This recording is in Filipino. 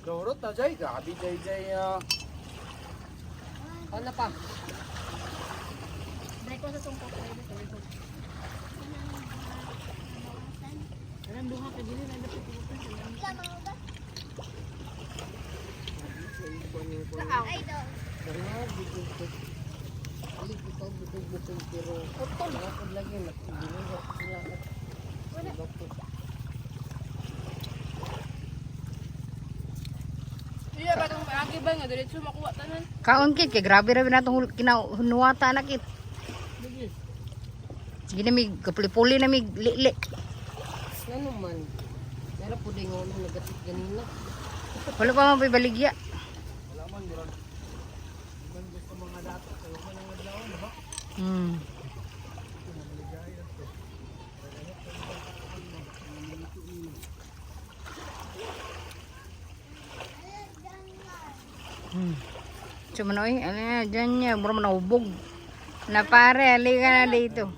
Dorot na jay, grabe jay. Ano pa? Break ko sa sungkok. Alam buha ka dili na dapat pupunta sa langit. Ay, do. Bukog pero utol ako lagi nakikilala ko sila. Iya ba tong paagi ba nga diretso makuha tanan? Kaon kit kay grabe ra natong kinahuwata na kit. Gini kapuli-puli na mig li. Ano man? Pero pwede nga ako nagatit ganina. Wala pa man baligya. Wala man, murag. Man gusto mga dato, kayo man ang adlaw, ba? Hmm. So manoy, ano dyan niya, bro manahubog. Na pare, halika na dito.